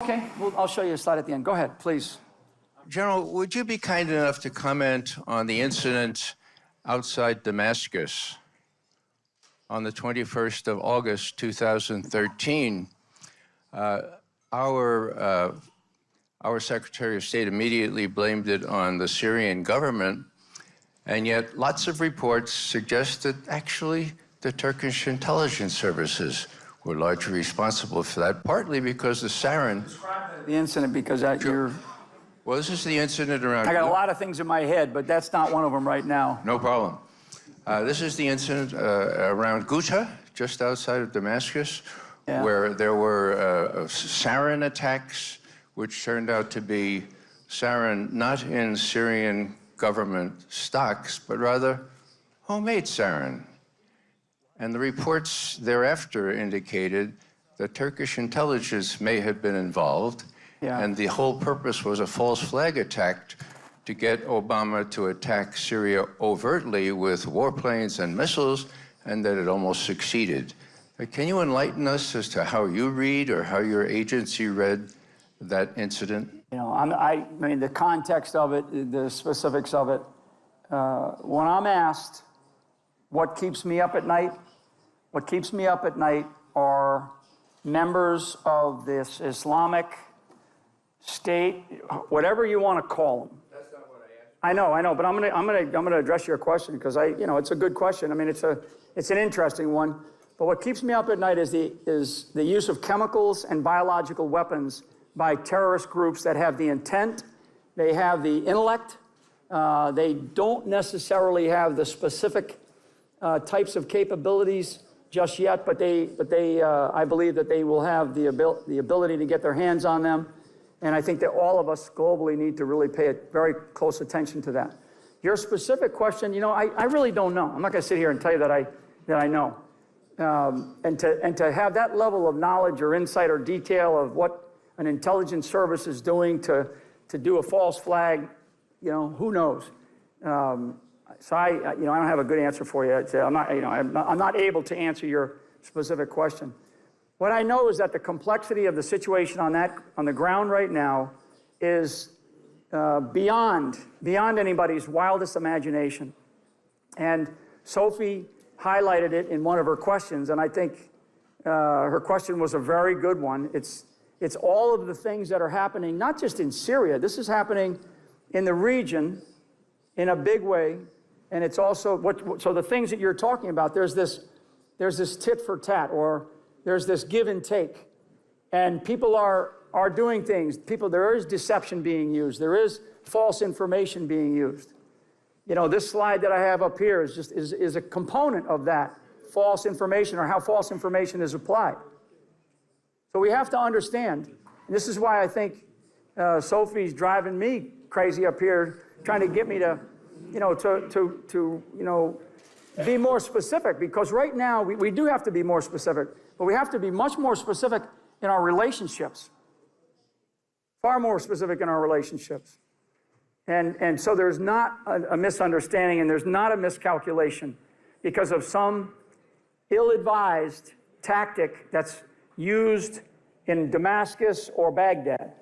Okay, well, I'll show you a slide at the end. Go ahead, please. General, would you be kind enough to comment on the incident outside Damascus on the 21st of August, 2013? Our Secretary of State immediately blamed it on the Syrian government, and yet lots of reports suggest that actually the Turkish intelligence services were largely responsible for that, partly because the sarin... The incident, because you're... Well, this is the incident around... I got a lot of things in my head, but that's not one of them right now. No problem. This is the incident around Ghouta, just outside of Damascus, where there were sarin attacks, which turned out to be sarin not in Syrian government stocks, but rather homemade sarin. And the reports thereafter indicated that Turkish intelligence may have been involved, and the whole purpose was a false flag attack to get Obama to attack Syria overtly with warplanes and missiles, and that it almost succeeded. Can you enlighten us as to how you read or how your agency read that incident? You know, I mean, the context of it, the specifics of it, when I'm asked what keeps me up at night, what keeps me up at night are members of this Islamic State, whatever you want to call them. That's not what I asked. I know, but I'm gonna address your question because it's a good question. I mean, it's an interesting one. But what keeps me up at night is the use of chemicals and biological weapons by terrorist groups that have the intent, they have the intellect, they don't necessarily have the specific types of capabilities just yet, but I believe that they will have the ability to get their hands on them. And I think that all of us globally need to really pay very close attention to that. Your specific question, I really don't know. I'm not going to sit here and tell you that I know. And to have that level of knowledge or insight or detail of what an intelligence service is doing to do a false flag, who knows? So I don't have a good answer for you. I'm not able to answer your specific question. What I know is that the complexity of the situation on the ground right now is beyond anybody's wildest imagination. And Sophie highlighted it in one of her questions, and I think her question was a very good one. It's all of the things that are happening, not just in Syria. This is happening in the region in a big way, and it's also so the things that you're talking about. There's this tit for tat, or there's this give and take, and people are doing things. There is deception being used. There is false information being used. This slide that I have up here is a component of that false information, or how false information is applied. So we have to understand, and this is why I think Sophie's driving me crazy up here, trying to get me to be more specific, because right now we do have to be more specific, but we have to be much more specific in our relationships, far more specific in our relationships. And so there's not a misunderstanding, and there's not a miscalculation because of some ill-advised tactic that's used in Damascus or Baghdad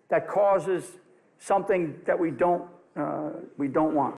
that causes something that we don't want.